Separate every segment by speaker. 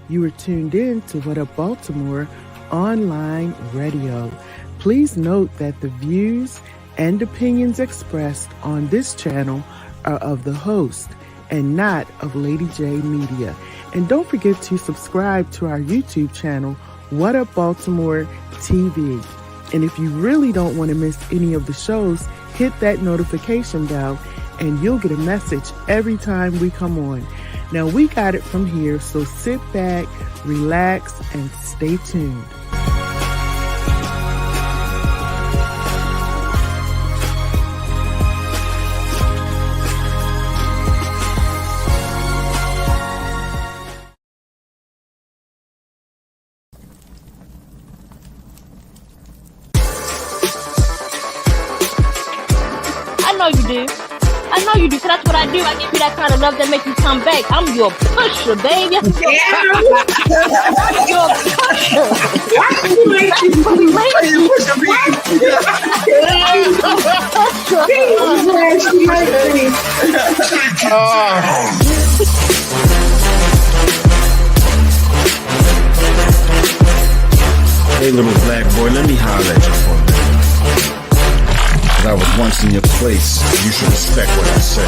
Speaker 1: You are tuned in to What Up Baltimore online radio. Please note that the views and opinions expressed on this channel are of the host and not of Lady J Media. And don't forget to subscribe to our YouTube channel, What Up Baltimore TV. And if you really don't want to miss any of the shows, hit that notification bell and you'll get a message every time we come on. Now, we got it from here, so sit back, relax, and stay tuned.
Speaker 2: I know you do, because that's what I do. I give you that kind of love that makes you come back. I'm your pusher, baby. I'm your pusher.
Speaker 3: Why do you make you push me?
Speaker 4: Hey, little black boy, let me holler at you for a minute. I was once in your place, you should respect what I say.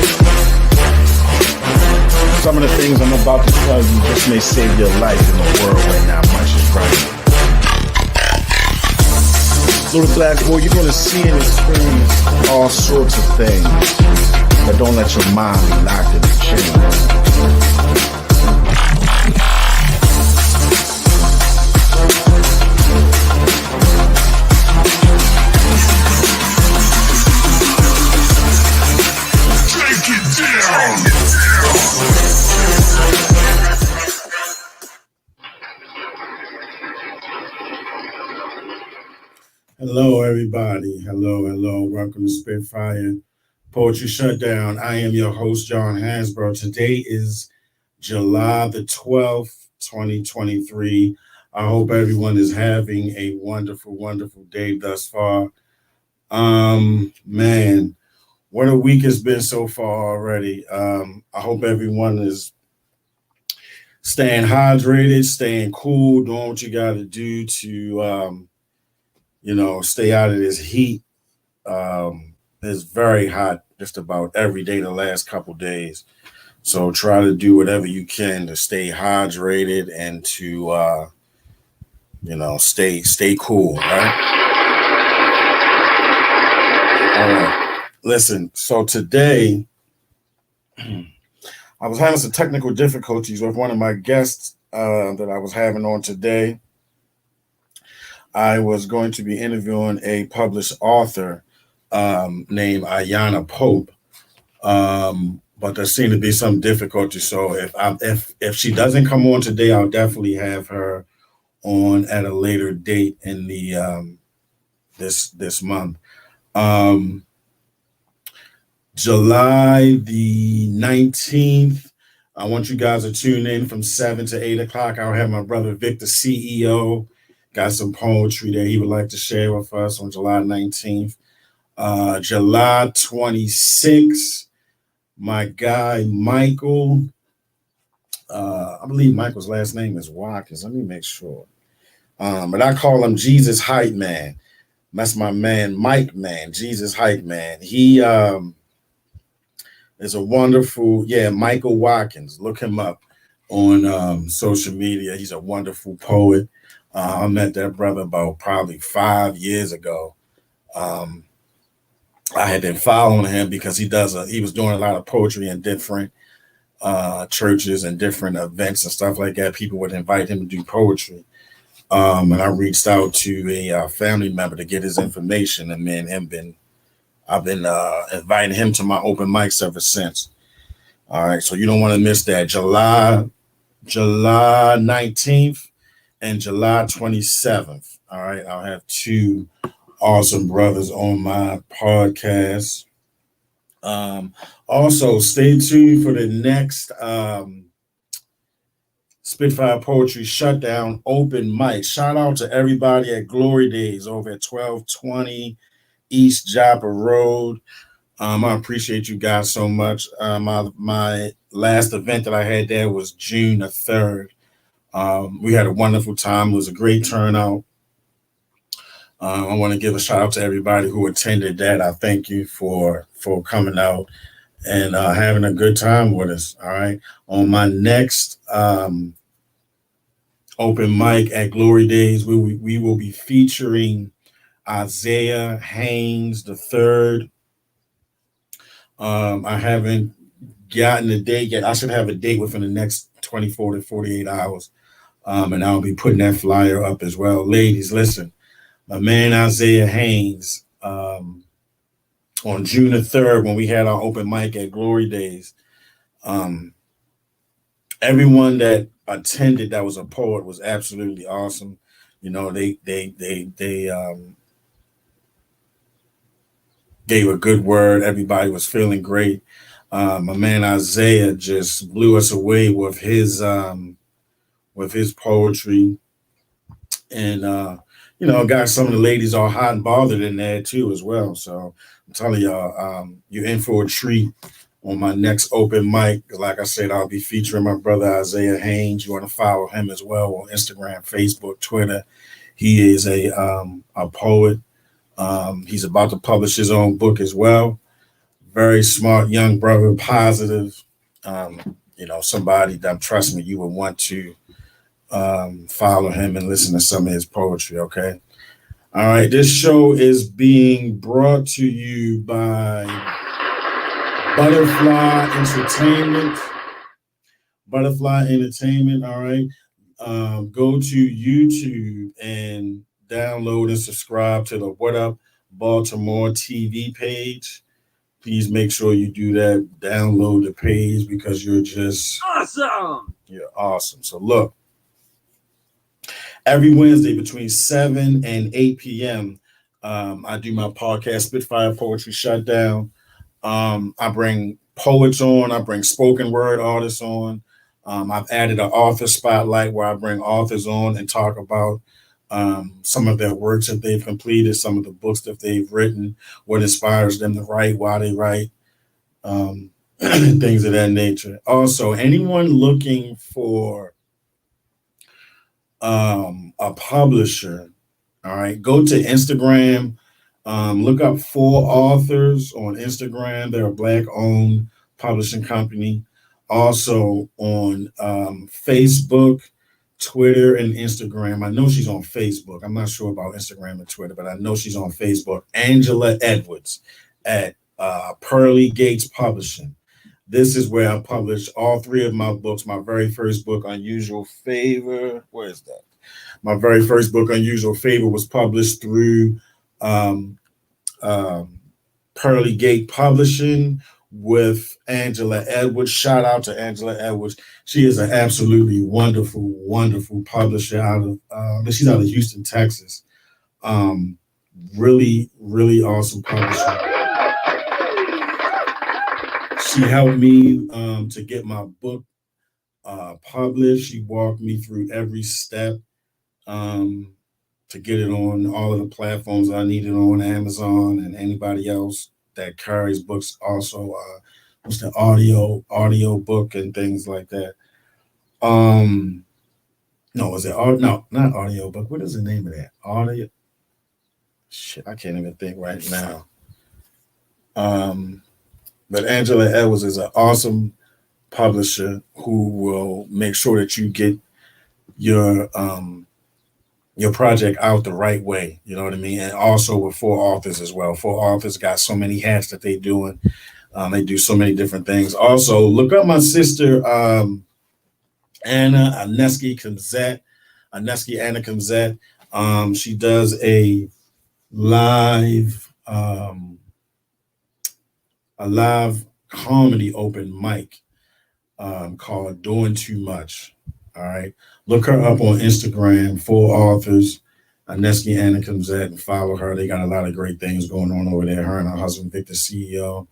Speaker 4: Some of the things I'm about to tell you just may save your life in a world where not much is right. Little black boy, you're gonna see and experience all sorts of things, but don't let your mind be locked in the chain.
Speaker 5: Hello, everybody. Hello. Welcome to Spitfire Poetry Shutdown. I am your host, John Hansboro. Today is July the 12th, 2023. I hope everyone is having a wonderful, wonderful day thus far. Man, what a week it's been so far already. I hope everyone is staying hydrated, staying cool, doing what you got to do to stay out of this heat. It's very hot just about every day the last couple days. So try to do whatever you can to stay hydrated and to, stay cool, right? All right. Listen, so today I was having some technical difficulties with one of my guests that I was having on today. I was going to be interviewing a published author named Ayana Pope, but there seemed to be some difficulty. So if she doesn't come on today, I'll definitely have her on at a later date in the this month. July the 19th. I want you guys to tune in from 7 to 8 o'clock. I'll have my brother Victor, CEO. Got some poetry that he would like to share with us on July 19th. July 26th, my guy Michael, I believe Michael's last name is Watkins. Let me make sure. But I call him Jesus Hype Man. That's my man, Mike Man, Jesus Hype Man. He is a wonderful, Michael Watkins. Look him up on social media. He's a wonderful poet. I met that brother about probably 5 years ago. I had been following him because he was doing a lot of poetry in different churches and different events and stuff like that. People would invite him to do poetry. And I reached out to a family member to get his information, and me and him I've been inviting him to my open mics ever since. All right, so you don't want to miss that. July 19th. And July 27th. All right. I'll have two awesome brothers on my podcast. Also, stay tuned for the next Spitfire Poetry Shutdown open mic. Shout out to everybody at Glory Days over at 1220 East Joppa Road. I appreciate you guys so much. My last event that I had there was June the 3rd. We had a wonderful time. It was a great turnout. I want to give a shout out to everybody who attended that. I thank you for coming out and having a good time with us. All right. On my next open mic at Glory Days, we will be featuring Isaiah Haynes the third. I haven't gotten a date yet. I should have a date within the next 24 to 48 hours. And I'll be putting that flyer up as well. Ladies, listen, my man Isaiah Haynes, on June the 3rd, when we had our open mic at Glory Days, everyone that attended that was a poet was absolutely awesome. You know, they gave a good word. Everybody was feeling great. My man Isaiah just blew us away with his poetry, and got some of the ladies all hot and bothered in there too as well. So I'm telling y'all, you're in for a treat on my next open mic. Like I said, I'll be featuring my brother Isaiah Haynes. You want to follow him as well on Instagram, Facebook, Twitter. He is a poet. He's about to publish his own book as well. Very smart young brother, positive. Somebody that, trust me, you would want to follow him and listen to some of his poetry. Okay. All right. This show is being brought to you by Butterfly Entertainment. Butterfly Entertainment. All right. Go to YouTube and download and subscribe to the What Up Baltimore TV page. Please make sure you do that. Download the page because you're just
Speaker 3: Awesome.
Speaker 5: You're awesome. So look, every Wednesday between 7 and 8 p.m., I do my podcast, Spitfire Poetry Shutdown. I bring poets on. I bring spoken word artists on. I've added an author spotlight where I bring authors on and talk about some of their works that they've completed, some of the books that they've written, what inspires them to write, why they write, things of that nature. Also, anyone looking for a publisher, all right, go to Instagram, look up Four Authors on Instagram. They're a Black-owned publishing company. Also on Facebook, Twitter, and Instagram. I know she's on Facebook. I'm not sure about Instagram and Twitter, but I know she's on Facebook. Angela Edwards at Pearly Gates Publishing. This is where I published all three of my books. My very first book, Unusual Favor. Where is that? My very first book, Unusual Favor, was published through Pearly Gate Publishing with Angela Edwards. Shout out to Angela Edwards. She is an absolutely wonderful, wonderful publisher she's out of Houston, Texas. Really, really awesome publisher. She helped me to get my book published. She walked me through every step to get it on all of the platforms I needed on Amazon and anybody else that carries books. Also, what's the audio book and things like that. No, is it no, not audio book? What is the name of that? Audio. Shit, I can't even think right now. But Angela Edwards is an awesome publisher who will make sure that you get your project out the right way. You know what I mean? And also with Four Authors as well. Four Authors got so many hats that they doing. They do so many different things. Also, look up my sister, Anna Aneski Kamzet. Anna Kamzet. She does a live comedy open mic called Doing Too Much. All right. Look her up on Instagram, Four Authors, Aneski Anna Kamzet, and follow her. They got a lot of great things going on over there. Her and her husband, Victor, CEO,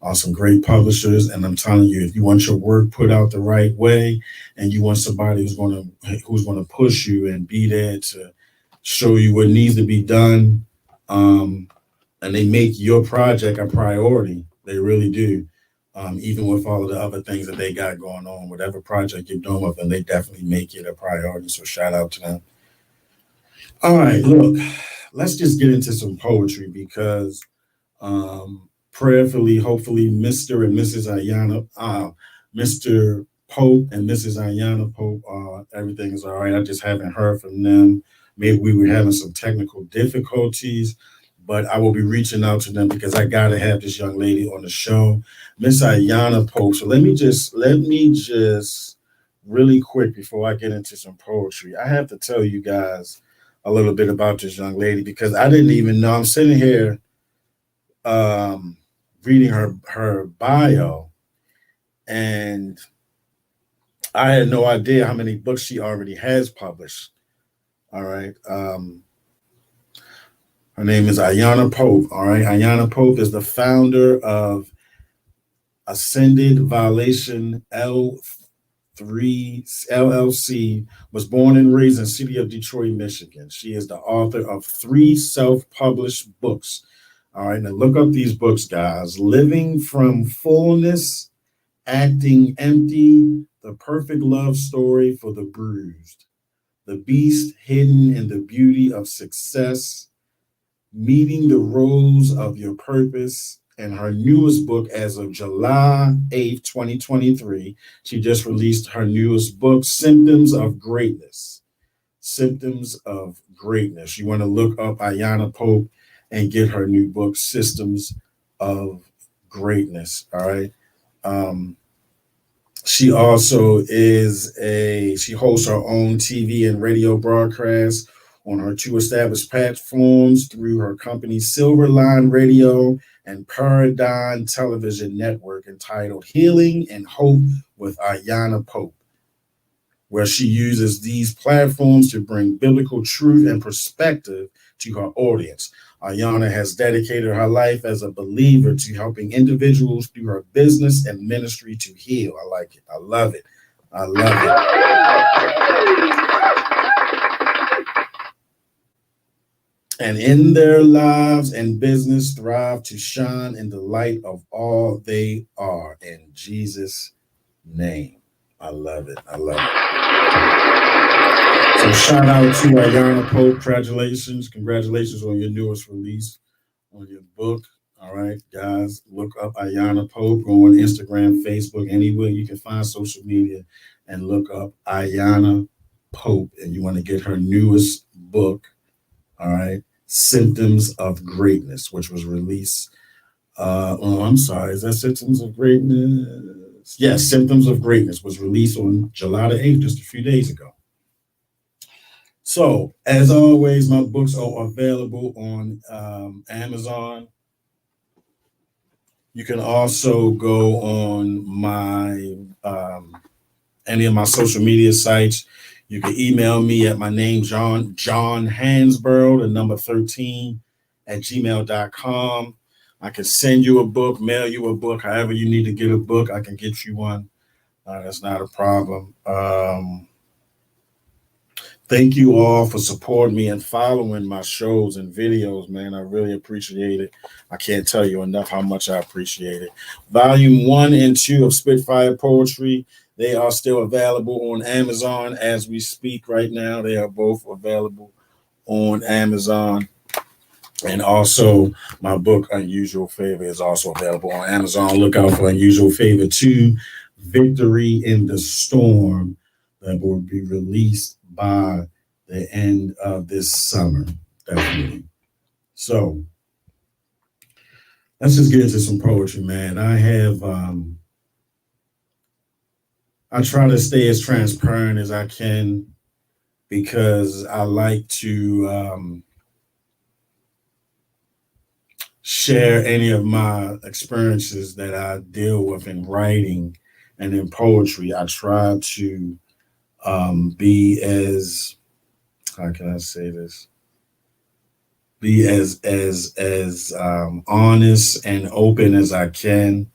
Speaker 5: are some great publishers. And I'm telling you, if you want your work put out the right way and you want somebody who's going to push you and be there to show you what needs to be done, and they make your project a priority, they really do. even with all of the other things that they got going on. Whatever project you're doing with them, they definitely make it a priority. So shout out to them. All right, look, let's just get into some poetry because prayerfully, hopefully, Mr. and Mrs. Ayana, Mr. Pope and Mrs. Ayana Pope, everything is all right. I just haven't heard from them. Maybe we were having some technical difficulties, but I will be reaching out to them because I gotta have this young lady on the show, Miss Ayana Pope. So let me just really quick before I get into some poetry. I have to tell you guys a little bit about this young lady because I didn't even know. I'm sitting here reading her bio, and I had no idea how many books she already has published. All right. Her name is Ayana Pope. All right. Ayana Pope is the founder of Ascended Violation L3 LLC, was born and raised in the city of Detroit, Michigan. She is the author of 3 self-published books. All right, now look up these books, guys. Living from Fullness, Acting Empty, The Perfect Love Story for the Bruised, The Beast Hidden in the Beauty of Success, Meeting the Rose of Your Purpose, and her newest book as of July 8th, 2023. She just released her newest book, Symptoms of Greatness. Symptoms of Greatness. You want to look up Ayana Pope and get her new book, Systems of Greatness. All right. She also she hosts her own TV and radio broadcasts on her 2 established platforms through her company Silverline Radio and Paradigm Television Network, entitled Healing and Hope with Ayana Pope, where she uses these platforms to bring biblical truth and perspective to her audience. Ayana has dedicated her life as a believer to helping individuals through her business and ministry to heal. I like it. I love it. I love it. And in their lives and business thrive to shine in the light of all they are. In Jesus' name. I love it. I love it. So shout out to Ayana Pope. Congratulations on your newest release on your book. All right, guys, look up Ayana Pope. Go on Instagram, Facebook, anywhere you can find social media, and look up Ayana Pope. And you want to get her newest book, all right, Symptoms of Greatness, which was released. I'm sorry, is that Symptoms of Greatness? Yes, Symptoms of Greatness was released on July the 8th, just a few days ago. So, as always, my books are available on Amazon. You can also go on my any of my social media sites. You can email me at my name, John Hansboro, the number 13 at gmail.com. I can send you a book, mail you a book, however you need to get a book, I can get you one. That's not a problem. Thank you all for supporting me and following my shows and videos, man. I really appreciate it. I can't tell you enough how much I appreciate it. Volume 1 and 2 of Spitfire Poetry, they are still available on Amazon as we speak right now. They are both available on Amazon. And also, my book, Unusual Favor, is also available on Amazon. Look out for Unusual Favor 2, Victory in the Storm, that will be released by the end of this summer, definitely. So, let's just get into some poetry, man. I try to stay as transparent as I can because I like to share any of my experiences that I deal with in writing and in poetry. I try to be as, how can I say this? Be as honest and open as I can.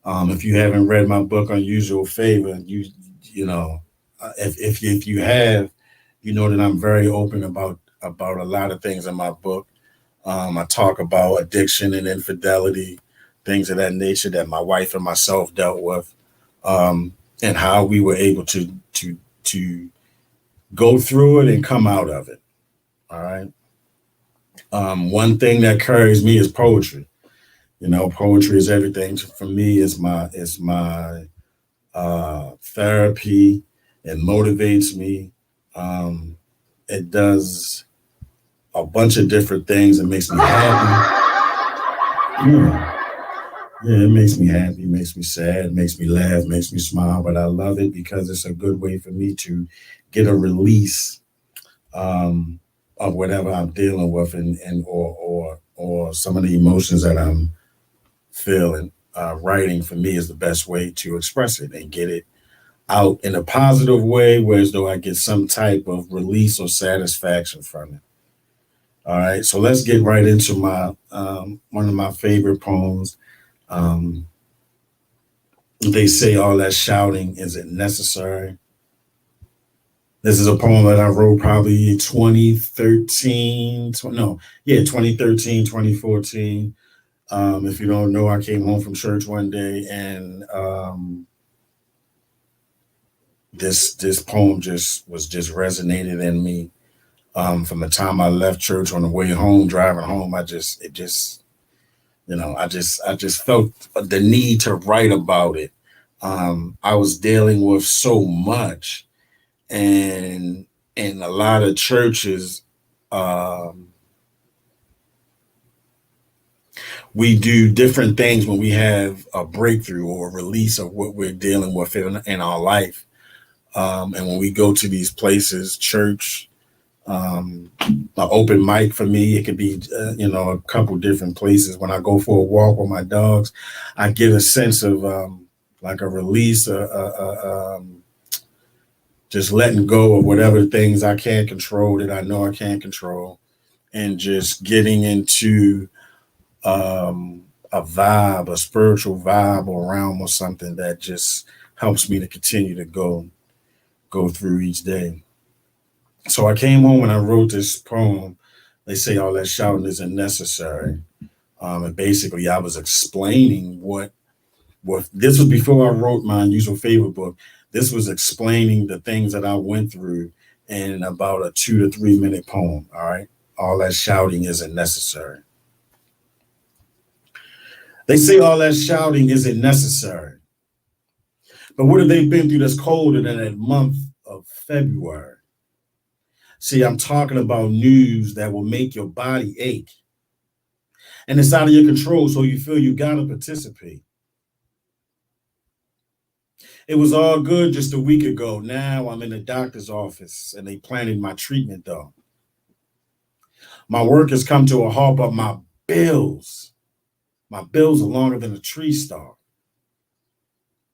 Speaker 5: If you haven't read my book, Unusual Favor, you know, if you have, you know that I'm very open about a lot of things in my book. I talk about addiction and infidelity, things of that nature that my wife and myself dealt with, and how we were able to go through it and come out of it. All right. One thing that carries me is poetry. Poetry is everything for me. Is my therapy. It motivates me. It does a bunch of different things. It makes me happy. Yeah, yeah, it makes me happy, makes me sad, makes me laugh, makes me smile. But I love it because it's a good way for me to get a release um, of whatever I'm dealing with, and or some of the emotions that I'm feeling. Writing for me is the best way to express it and get it out in a positive way, whereas though I get some type of release or satisfaction from it. All right, so let's get right into my one of my favorite poems. Um, they say all that shouting isn't necessary. This is a poem that I wrote probably 2013, no, yeah, 2013, 2014. If you don't know, I came home from church one day and this poem just resonated in me. From the time I left church on the way home, driving home, I just felt the need to write about it. I was dealing with so much, and in a lot of churches, um, we do different things when we have a breakthrough or a release of what we're dealing with in our life. And when we go to these places, church, an open mic for me, it could be, a couple different places. When I go for a walk with my dogs, I get a sense of like a release, just letting go of whatever things I can't control that I know I can't control, and just getting into a vibe, a spiritual vibe or realm or something that just helps me to continue to go through each day. So I came home and I wrote this poem. They say all that shouting isn't necessary. And basically I was explaining what this was before I wrote my unusual favorite book. This was explaining the things that I went through in about a 2 to 3 minute poem. All right. All that shouting isn't necessary. They say all that shouting isn't necessary. But what have they been through that's colder than that month of February? See, I'm talking about news that will make your body ache. And it's out of your control, so you feel you gotta participate. It was all good just a week ago. Now I'm in the doctor's office and they planning my treatment though. My work has come to a halt, but my bills are longer than a tree star.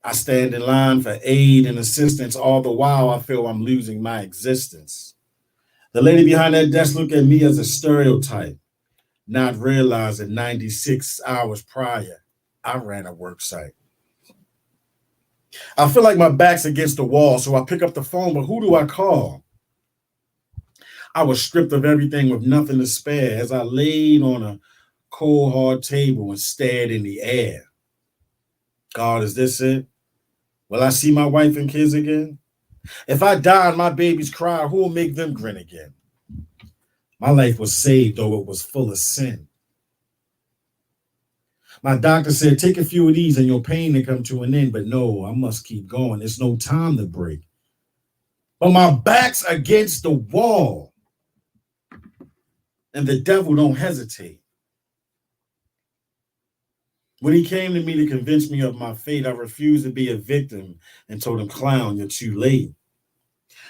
Speaker 5: I stand in line for aid and assistance. All the while I feel I'm losing my existence. The lady behind that desk looked at me as a stereotype, not realizing 96 hours prior, I ran a work site. I feel like my back's against the wall, so I pick up the phone, but who do I call? I was stripped of everything with nothing to spare as I laid on a cold, hard table and stared in the air. God, is this it? Will I see my wife and kids again? If I die and my babies cry, who will make them grin again? My life was saved, though it was full of sin. My doctor said, take a few of these and your pain will come to an end. But no, I must keep going. There's no time to break. But my back's against the wall. And the devil don't hesitate. When he came to me to convince me of my fate, I refused to be a victim and told him, clown, you're too late.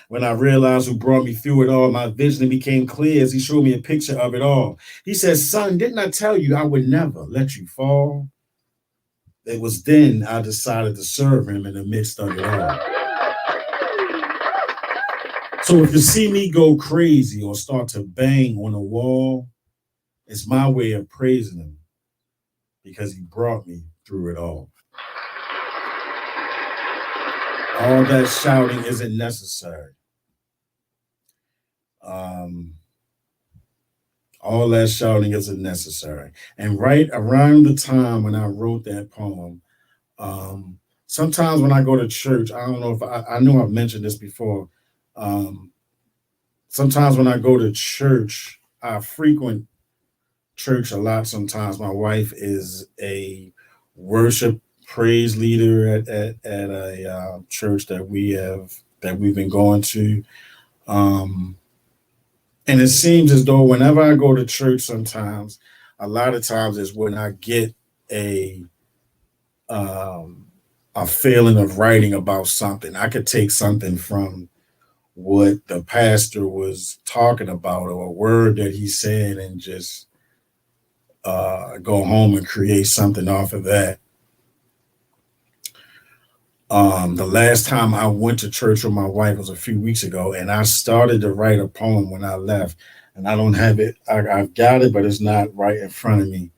Speaker 5: When I realized who brought me through it all, my vision became clear as he showed me a picture of it all. He said, son, didn't I tell you I would never let you fall? It was then I decided to serve him in the midst of it all. So if you see me go crazy or start to bang on a wall, it's my way of praising him because he brought me through it all. All that shouting isn't necessary. All that shouting isn't necessary. And right around the time when I wrote that poem, sometimes when I go to church, I don't know if I know I've mentioned this before. Um, Sometimes when I go to church, I frequent church a lot. Sometimes my wife is a worship praise leader at a church that we've been going to. Um, and it seems as though whenever I go to church, sometimes a lot of times is when I get a um, a feeling of writing about something. I could take something from what the pastor was talking about or a word that he said and just go home and create something off of that. The last time I went to church with my wife was a few weeks ago, and I started to write a poem when I left. And I don't have it. I've got it, but it's not right in front of me.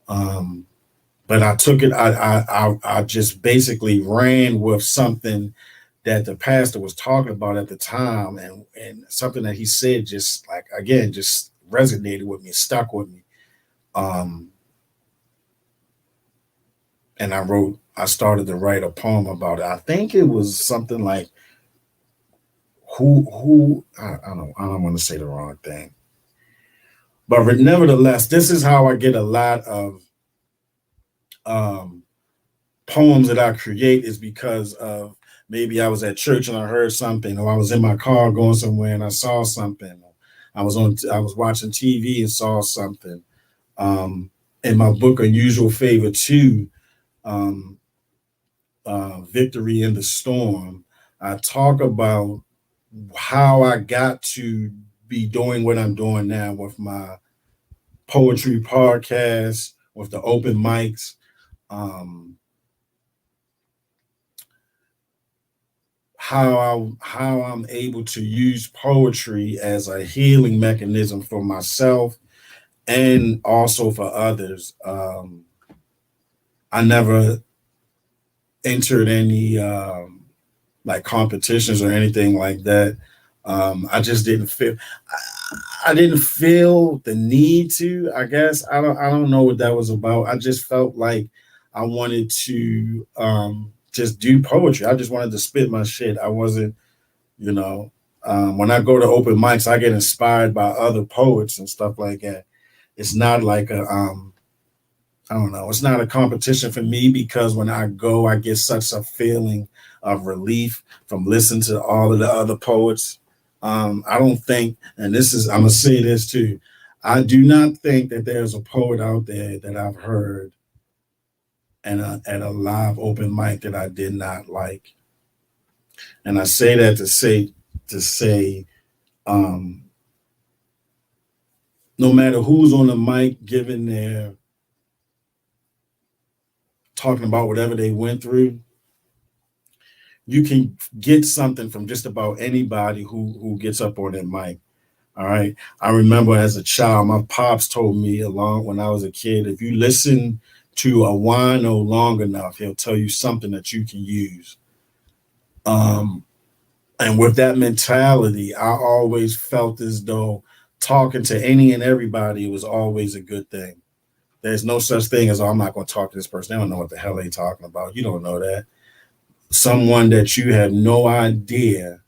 Speaker 5: Um, but I took it. I just basically ran with something that the pastor was talking about at the time, and something that he said just like again just resonated with me, stuck with me. Um, and I started to write a poem about it. I think it was something like I don't want to say the wrong thing. But nevertheless, this is how I get a lot of um, poems that I create is because of maybe I was at church and I heard something, or I was in my car going somewhere and I saw something. I was watching TV and saw something. Um, in my book, Unusual Favor 2, um, Victory in the Storm, I talk about how I got to be doing what I'm doing now with my poetry podcast, with the open mics. Um, how I'm able to use poetry as a healing mechanism for myself and also for others. I never entered any like competitions or anything like that. I just didn't feel. I didn't feel the need to. I guess I don't know what that was about. I just felt like I wanted to just do poetry. I just wanted to spit my shit. I wasn't, you know. When I go to open mics, I get inspired by other poets and stuff like that. It's not like a I don't know. It's not a competition for me because when I go, I get such a feeling of relief from listening to all of the other poets. I don't think, and I'm gonna say this too. I do not think that there's a poet out there that I've heard at a live open mic that I did not like. And I say that to say, um, no matter who's on the mic giving their talking about whatever they went through, you can get something from just about anybody who gets up on that mic. All right. I remember as a child, my pops told me along when I was a kid, if you listen to a wino long enough, he'll tell you something that you can use. Um, and with that mentality, I always felt as though talking to any and everybody was always a good thing. There's no such thing as, oh, I'm not going to talk to this person. They don't know what the hell they're talking about. You don't know that. Someone that you have no idea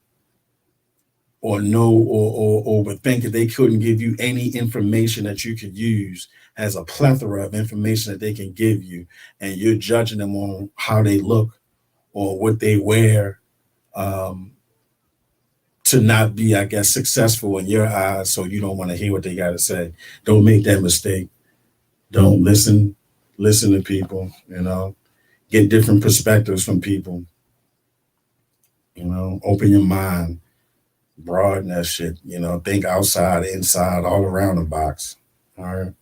Speaker 5: or know or would think that they couldn't give you any information that you could use has a plethora of information that they can give you, and you're judging them on how they look or what they wear um, to not be, I guess, successful in your eyes, so you don't want to hear what they got to say. Don't make that mistake. Don't listen to people, get different perspectives from people, open your mind, broaden that shit, think outside, inside, all around the box. All right.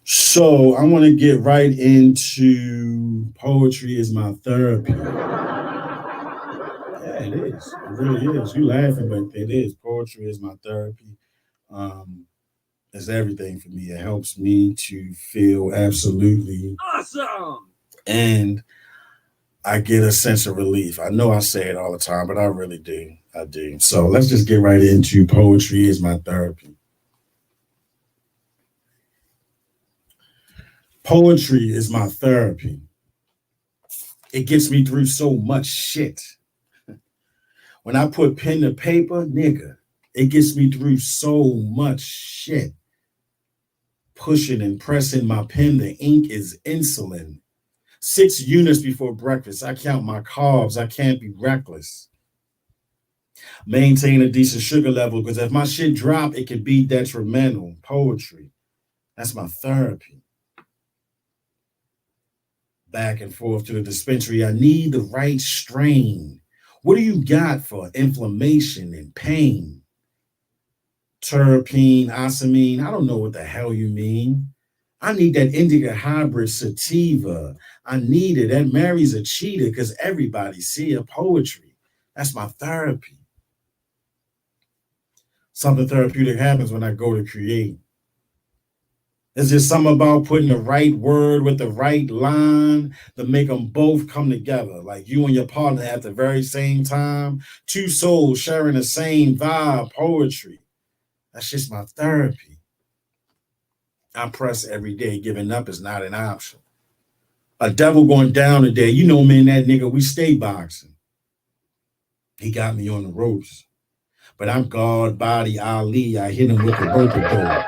Speaker 5: So I want to get right into poetry is my therapy. Yeah, it is. It really is. You laughing, but it is. Poetry is my therapy. Um, it's everything for me. It helps me to feel absolutely
Speaker 3: Awesome.
Speaker 5: and I get a sense of relief. I know I say it all the time, but I really do. I do. So let's just get right into poetry is my therapy. Poetry is my therapy. It gets me through so much shit. When I put pen to paper, nigga, it gets me through so much shit. Pushing and pressing my pen, the ink is insulin. 6 units before breakfast. I count my carbs. I can't be reckless. Maintain a decent sugar level because if my shit drop, it can be detrimental. Poetry. That's my therapy. Back and forth to the dispensary. I need the right strain. What do you got for inflammation and pain? Terpene, osamine. I don't know what the hell you mean. I need that indica hybrid sativa. I need it. That marries a cheetah because everybody see a poetry. That's my therapy. Something therapeutic happens when I go to create. There's just something about putting the right word with the right line to make them both come together. Like you and your partner at the very same time. 2 souls sharing the same vibe, poetry. That's just my therapy. I press every day. Giving up is not an option. A devil going down today. You know me and that nigga, we stay boxing. He got me on the ropes. But I'm God, body, Ali. I hit him with the rope-a-dope.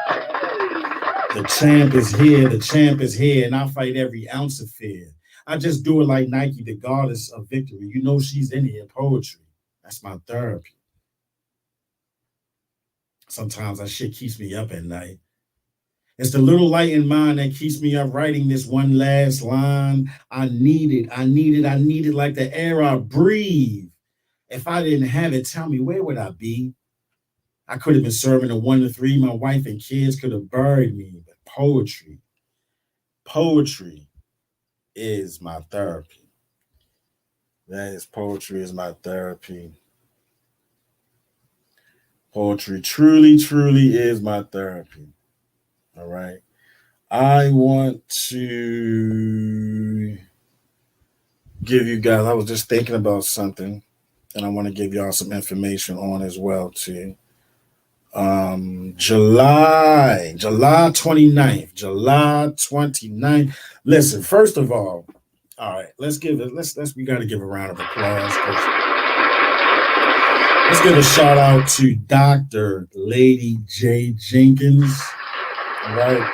Speaker 5: The champ is here. The champ is here. And I fight every ounce of fear. I just do it like Nike, the goddess of victory. You know she's in here. Poetry. That's my therapy. Sometimes that shit keeps me up at night. It's the little light in mine that keeps me up writing this one last line. I need it. I need it. I need it like the air I breathe. If I didn't have it, tell me, where would I be? I could have been serving a 1 to 3. My wife and kids could have buried me. But poetry is my therapy. Poetry is my therapy. Poetry truly, truly is my therapy. All right. I want to give you guys, I was just thinking about something and I want to give y'all some information on as well too. July 29th. Listen, first of all right, we got to give a round of applause. Let's give a shout out to Dr. Lady J. Jenkins. All right.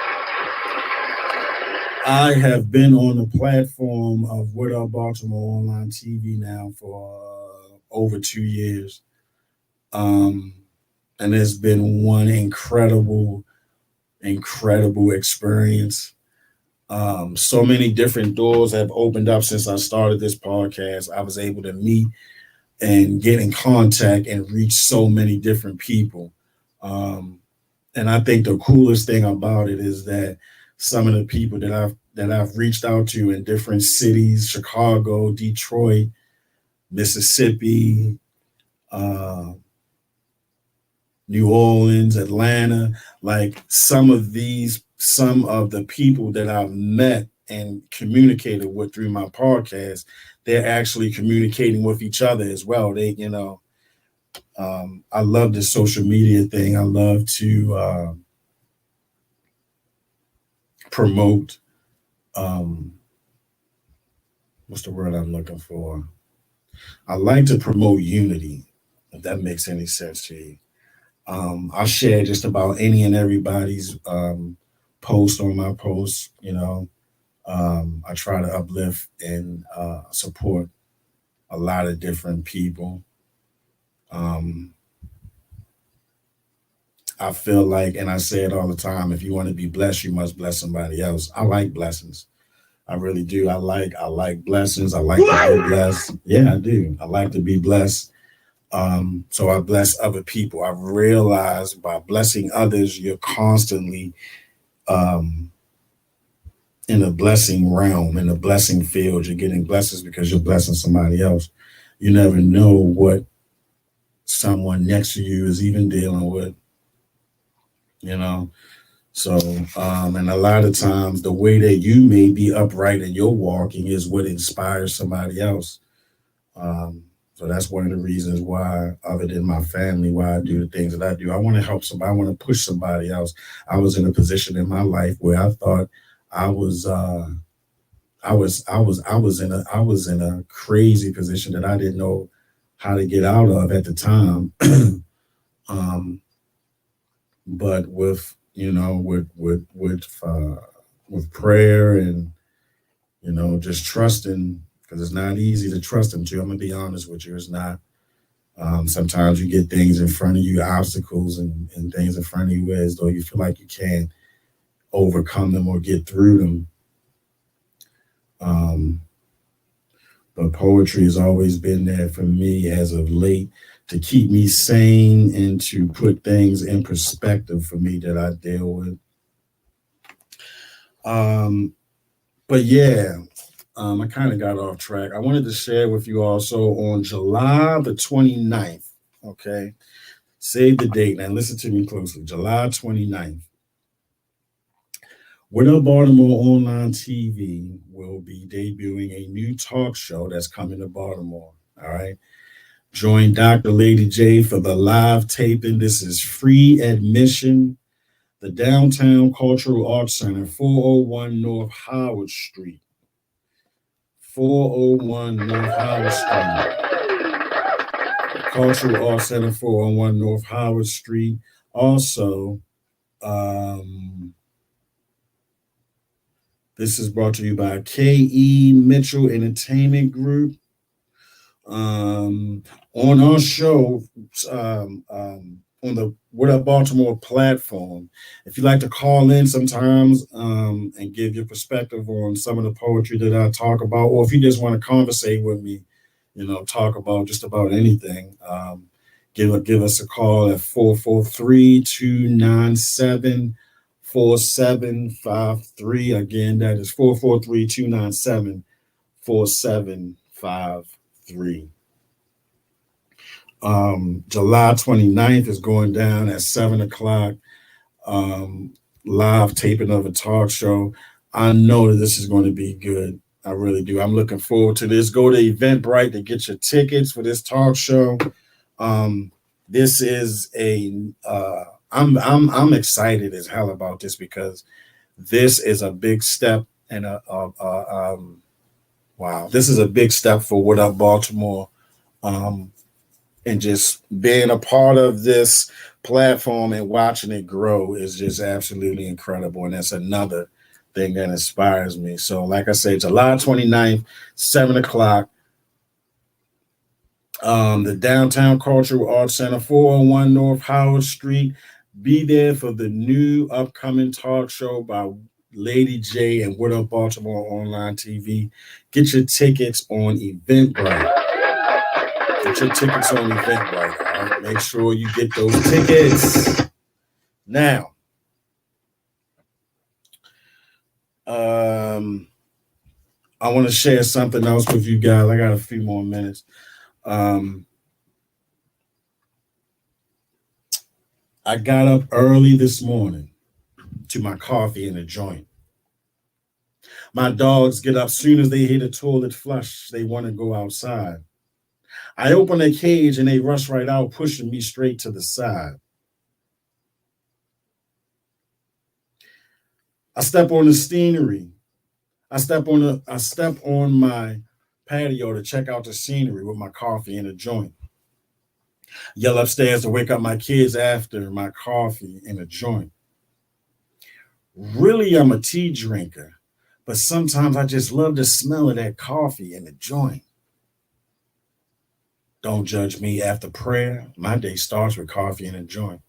Speaker 5: I have been on the platform of What Up Baltimore Online TV now for over 2 years. And it's been one incredible experience. So many different doors have opened up since I started this podcast. I was able to meet and get in contact and reach so many different people. And I think the coolest thing about it is that some of the people that I've reached out to in different cities, Chicago, Detroit, Mississippi, New Orleans, Atlanta, like some of the people that I've met and communicated with through my podcast, they're actually communicating with each other as well. They, I love this social media thing. I love to promote, what's the word I'm looking for? I like to promote unity, if that makes any sense to you. I share just about any and everybody's post on my posts, I try to uplift and support a lot of different people. I feel like, and I say it all the time, if you want to be blessed, you must bless somebody else. I like blessings. I really do. I like blessings. I like to be blessed. Yeah, I do. I like to be blessed. So I bless other people. I've realized by blessing others, you're constantly in a blessing realm, in a blessing field. You're getting blessings because you're blessing somebody else. You never know what someone next to you is even dealing with, So, and a lot of times the way that you may be upright in your walking is what inspires somebody else. So that's one of the reasons why, other than my family, why I do the things that I do. I want to help somebody. I want to push somebody else. I was in a position in my life where I thought I was in a crazy position that I didn't know how to get out of at the time. But with with prayer and just trusting, because it's not easy to trust him too. I'm gonna be honest with you, it's not. Sometimes you get things in front of you, obstacles and things in front of you as though you feel like you can't overcome them or get through them. But poetry has always been there for me as of late to keep me sane and to put things in perspective for me that I deal with. But yeah, I kind of got off track. I wanted to share with you also on July the 29th. Okay. Save the date and listen to me closely. July 29th. Widow Baltimore Online TV will be debuting a new talk show that's coming to Baltimore. All right. Join Dr. Lady J for the live taping. This is free admission. The Downtown Cultural Arts Center, 401 North Howard Street. 401 North Howard Street. Cultural Arts Center, 401 North Howard Street. Also, this is brought to you by K.E. Mitchell Entertainment Group. On our show, on the What Up Baltimore platform, if you'd like to call in sometimes and give your perspective on some of the poetry that I talk about, or if you just want to conversate with me, talk about just about anything, give us a call at 443-297-4753. Again, that is 443-297-4753. July 29th is going down at 7:00. Live taping of a talk show. I know that this is going to be good. I really do. I'm looking forward to this. Go to Eventbrite to get your tickets for this talk show. This is I'm excited as hell about this because this is a big step and wow, this is a big step for What Up Baltimore. And just being a part of this platform and watching it grow is just absolutely incredible. And that's another thing that inspires me. So like I said, July 29th, 7:00. The Downtown Cultural Arts Center, 401 North Howard Street. Be there for the new upcoming talk show by Lady J and What Up Baltimore Online TV. Get your tickets on Eventbrite. Get your tickets on Eventbrite. All right? Make sure you get those tickets. Now, I want to share something else with you guys. I got a few more minutes. I got up early this morning to my coffee in a joint. My dogs get up soon as they hear the toilet flush. They want to go outside. I open their cage and they rush right out, pushing me straight to the side. I step on the scenery. I step on my patio to check out the scenery with my coffee in a joint. Yell upstairs to wake up my kids after my coffee in a joint. Really, I'm a tea drinker, but sometimes I just love the smell of that coffee in a joint. Don't judge me. After prayer, my day starts with coffee and a joint.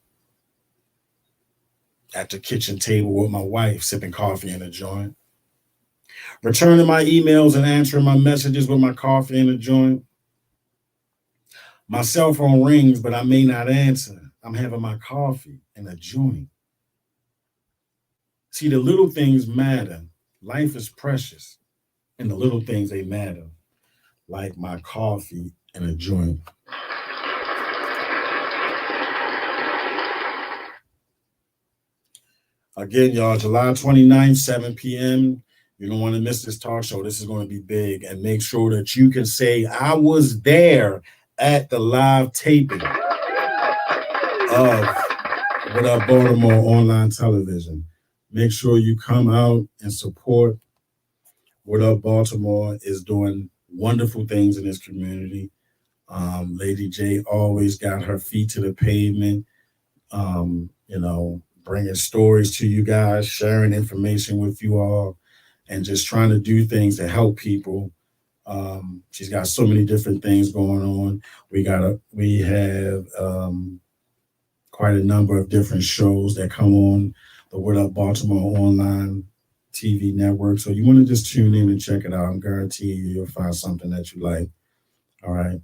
Speaker 5: At the kitchen table with my wife, sipping coffee and a joint. Returning my emails and answering my messages with my coffee and a joint. My cell phone rings, but I may not answer. I'm having my coffee and a joint. See, the little things matter. Life is precious, and the little things, they matter. Like my coffee and a joint. Again, y'all, July 29th, 7 p.m. You don't want to miss this talk show. This is going to be big. And make sure that you can say, I was there at the live taping of What Up Baltimore Online Television. Make sure you come out and support. What Up Baltimore is doing wonderful things in this community. Lady J always got her feet to the pavement, bringing stories to you guys, sharing information with you all, and just trying to do things to help people. She's got so many different things going on. We have quite a number of different shows that come on the What Up Baltimore online TV network. So you want to just tune in and check it out. I'm guaranteeing you'll find something that you like. All right.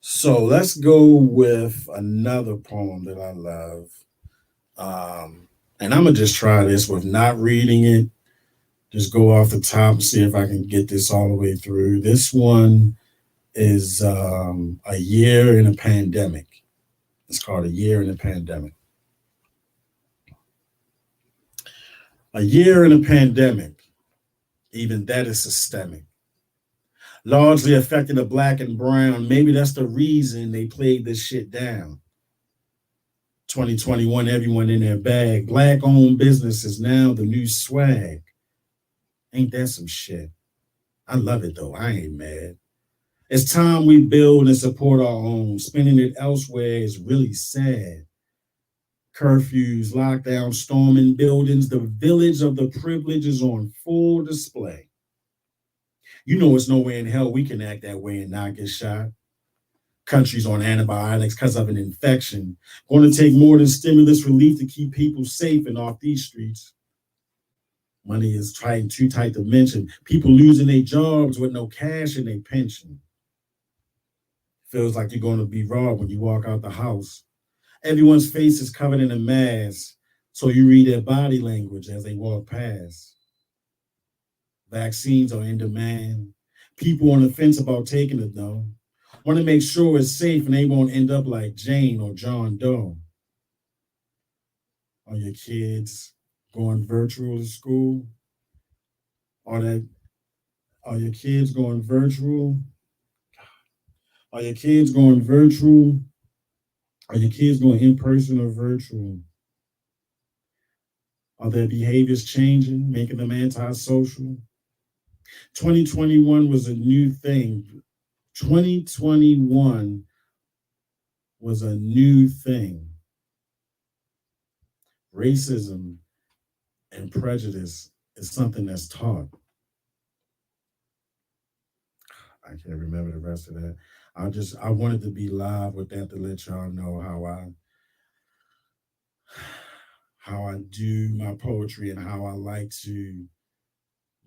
Speaker 5: So let's go with another poem that I love. And I'm going to just try this with not reading it. Just go off the top and see if I can get this all the way through. This one is A Year in a Pandemic. It's called A Year in a Pandemic. A year in a pandemic, even that is systemic. Largely affecting the black and brown. Maybe that's the reason they played this shit down. 2021, everyone in their bag. Black-owned business is now the new swag. Ain't that some shit? I love it, though. I ain't mad. It's time we build and support our own. Spending it elsewhere is really sad. Curfews, lockdown, storming buildings. The village of the privilege is on full display. You know it's nowhere in hell we can act that way and not get shot. Countries on antibiotics because of an infection. Going to take more than stimulus relief to keep people safe and off these streets. Money is too tight to mention. People losing their jobs with no cash in their pension. Feels like you're going to be robbed when you walk out the house. Everyone's face is covered in a mask, so you read their body language as they walk past. Vaccines are in demand. People on the fence about taking it, though. Want to make sure it's safe and they won't end up like Jane or John Doe. Are your kids going virtual to school? Are your kids going virtual? Are your kids going virtual? Are your kids going in person or virtual? Are their behaviors changing, making them antisocial? 2021 was a new thing. 2021 was a new thing. Racism and prejudice is something that's taught. I can't remember the rest of that. I wanted to be live with that to let y'all know how I do my poetry and how I like to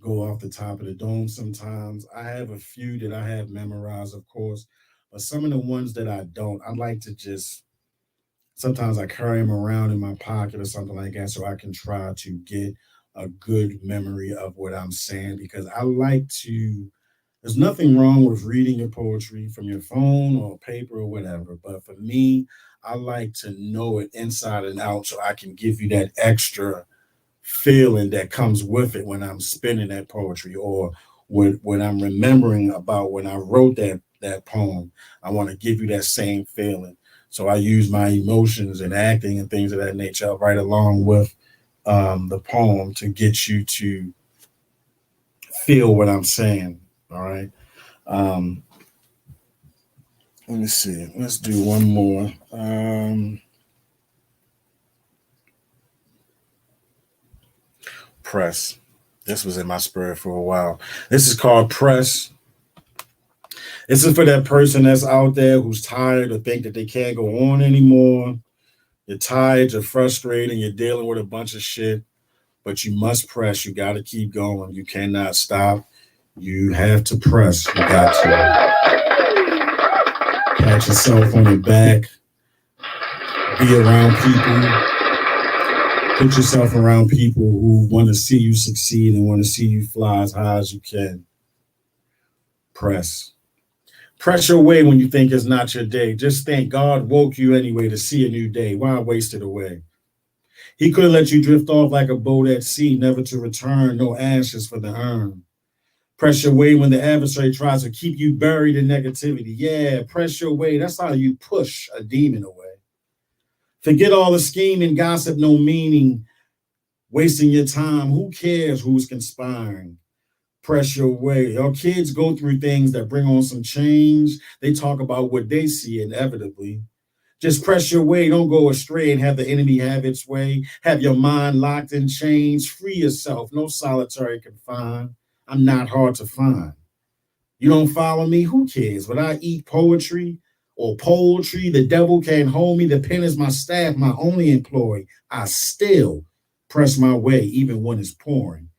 Speaker 5: go off the top of the dome sometimes. I have a few that I have memorized, of course, but some of the ones that I don't, I like to sometimes I carry them around in my pocket or something like that so I can try to get a good memory of what I'm saying, because there's nothing wrong with reading your poetry from your phone or paper or whatever, but for me, I like to know it inside and out so I can give you that extra feeling that comes with it when I'm spinning that poetry, or when I'm remembering about when I wrote that poem. I want to give you that same feeling. So I use my emotions and acting and things of that nature right along with the poem to get you to feel what I'm saying. All right. Let me see. Let's do one more. Press. This was in my spirit for a while. This is called Press. This is for that person that's out there who's tired or think that they can't go on anymore. You're tired, you're frustrated, you're dealing with a bunch of shit, but you must press. You got to keep going. You cannot stop. You have to press. You got to pat yourself on the back, be around people. Put yourself around people who want to see you succeed and want to see you fly as high as you can. Press. Press your way when you think it's not your day. Just think God woke you anyway to see a new day. Why waste it away? He could have let you drift off like a boat at sea, never to return, no ashes for the urn. Press your way when the adversary tries to keep you buried in negativity. Yeah, press your way. That's how you push a demon away. Forget all the scheming, gossip, no meaning, wasting your time. Who cares who's conspiring? Press your way. Your kids go through things that bring on some change. They talk about what they see inevitably. Just press your way. Don't go astray and have the enemy have its way. Have your mind locked in chains. Free yourself. No solitary confined. I'm not hard to find. You don't follow me? Who cares? But I eat poetry or poultry. The devil can't hold me. The pen is my staff, my only employee. I still press my way even when it's pouring.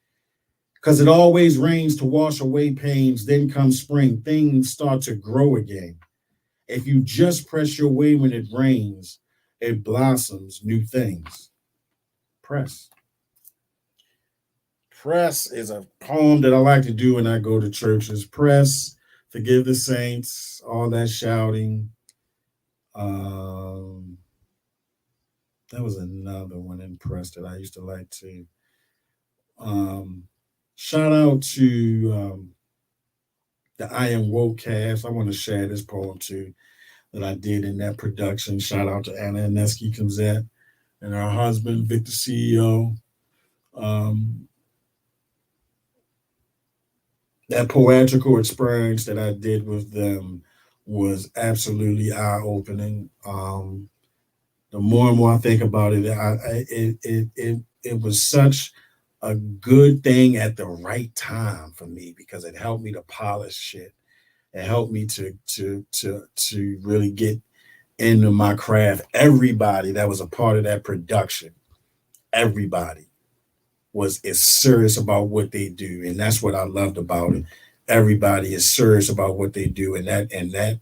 Speaker 5: Because it always rains to wash away pains. Then comes spring. Things start to grow again. If you just press your way when it rains, it blossoms new things. Press. Press is a poem that I like to do when I go to churches. Press, forgive the saints, all that shouting. That was another one in press that I used to like to. Shout out to the I Am Woke cast. I want to share this poem too that I did in that production. Shout out to Anna Ineski Kamzet and her husband, Victor CEO. That poetical experience that I did with them was absolutely eye-opening. The more and more I think about it, it was such a good thing at the right time for me because it helped me to polish shit. It helped me to really get into my craft. Everybody that was a part of that production, everybody is serious about what they do, and that's what I loved about it. Everybody is serious about what they do, and that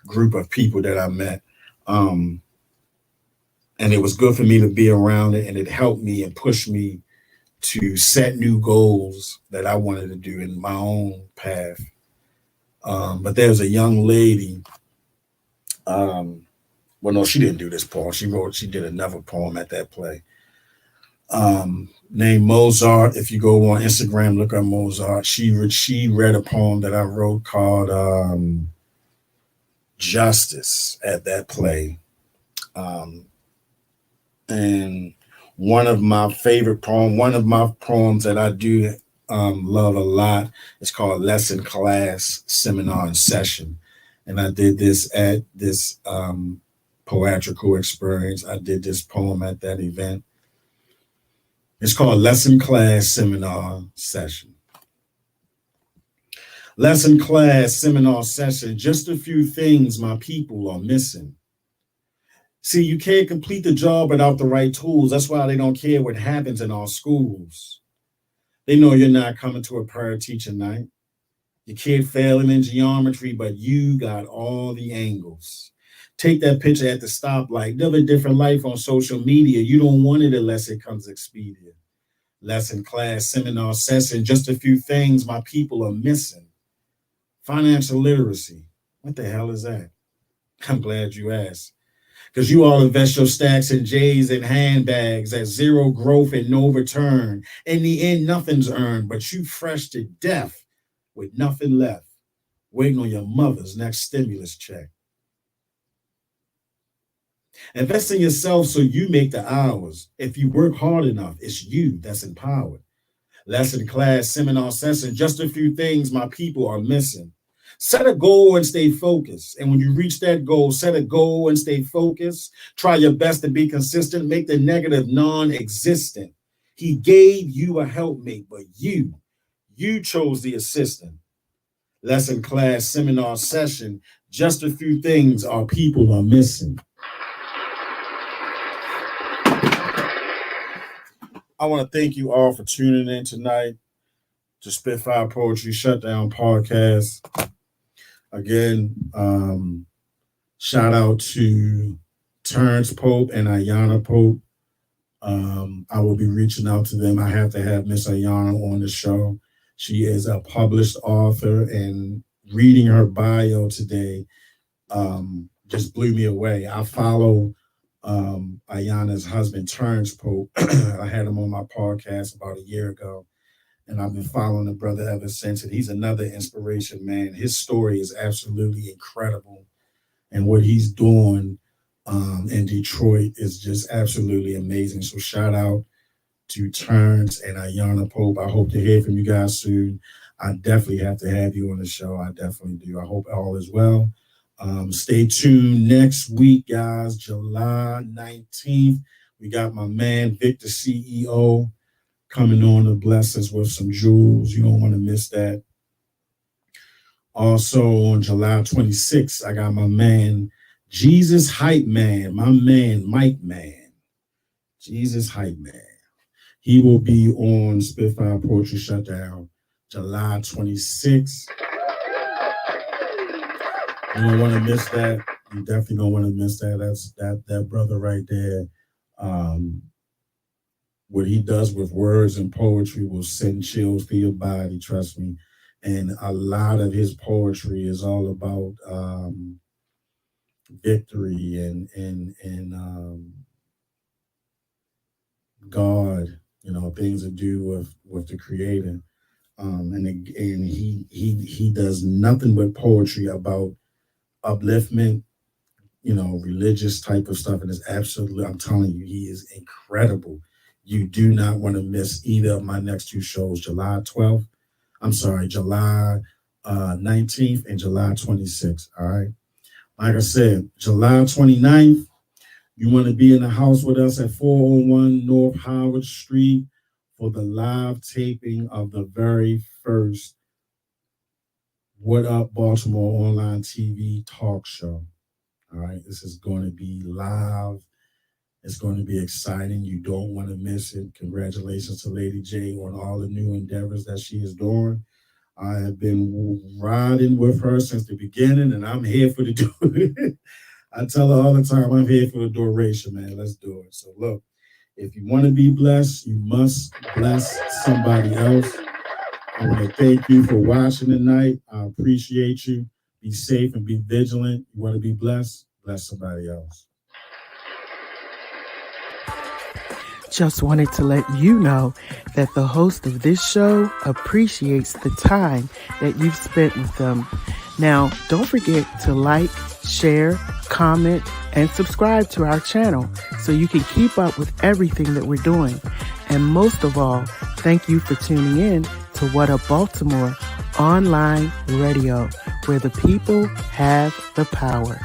Speaker 5: group of people that I met, and it was good for me to be around it, and it helped me and pushed me to set new goals that I wanted to do in my own path. But there's a young lady. Well, no, she didn't do this poem. She did another poem at that play. Named Mozart. If you go on Instagram, look up Mozart. She read a poem that I wrote called Justice at that play. And one of my poems that I do love a lot is called Lesson Class Seminar and Session. And I did this at this poetical experience. I did this poem at that event. It's called Lesson Class Seminar Session. Lesson Class Seminar Session. Just a few things my people are missing. See, you can't complete the job without the right tools. That's why they don't care what happens in our schools. They know you're not coming to a prayer teacher night. Your kid failing in geometry, but you got all the angles. Take that picture at the stoplight. Live a different life on social media. You don't want it unless it comes expedient. Lesson class, seminar, session, just a few things my people are missing. Financial literacy. What the hell is that? I'm glad you asked. Because you all invest your stacks in J's and handbags at zero growth and no return. In the end, nothing's earned, but you fresh to death with nothing left, waiting on your mother's next stimulus check. Invest in yourself so you make the hours. If you work hard enough, it's you that's empowered. Lesson class, seminar, session, just a few things my people are missing. Set a goal and stay focused. And when you reach that goal, set a goal and stay focused. Try your best to be consistent. Make the negative non-existent. He gave you a helpmate, but you chose the assistant. Lesson class, seminar, session, just a few things our people are missing. I want to thank you all for tuning in tonight to Spitfire Poetry Shutdown podcast. Again, shout out to Terrence Pope and Ayana Pope. I will be reaching out to them. I have to have Miss Ayana on the show. She is a published author, and reading her bio today just blew me away. I follow Ayana's husband, Terrence Pope. I had him on my podcast about a year ago, and I've been following the brother ever since. And he's another inspiration, man. His story is absolutely incredible, and what he's doing in Detroit is just absolutely amazing. So shout out to Terrence and Ayana Pope. I hope to hear from you guys soon. I definitely have to have you on the show. I definitely do. I hope all is well. Stay tuned next week, guys. July 19th. We got my man, Victor CEO, coming on to bless us with some jewels. You don't want to miss that. Also on July 26th, I got my man, Jesus Hype Man, my man, Mike Man. Jesus Hype Man. He will be on Spitfire Poetry Shutdown, July 26th. You don't want to miss that. You definitely don't want to miss that. That's that brother right there. What he does with words and poetry will send chills through your body, trust me. And a lot of his poetry is all about victory and God, things to do with the Creator. And he does nothing but poetry about upliftment, religious type of stuff. And it's absolutely, I'm telling you, he is incredible. You do not want to miss either of my next two shows, July 19th and July 26th. All right. Like I said, July 29th, you want to be in the house with us at 401 North Howard Street for the live taping of the very first What Up Baltimore online TV talk show. All right. This is going to be live. It's going to be exciting. You don't want to miss it. Congratulations to Lady J on all the new endeavors that she is doing. I have been riding with her since the beginning, and I'm here for the do it. I tell her all the time, I'm here for the duration, man. Let's do it. So look, if you want to be blessed, you must bless somebody else. I want to thank you for watching tonight. I appreciate you. Be safe and be vigilant. You want to be blessed? Bless somebody else.
Speaker 1: Just wanted to let you know that the host of this show appreciates the time that you've spent with them. Now, don't forget to like, share, comment, and subscribe to our channel so you can keep up with everything that we're doing. And most of all, thank you for tuning in to What Up Baltimore online radio, where the people have the power.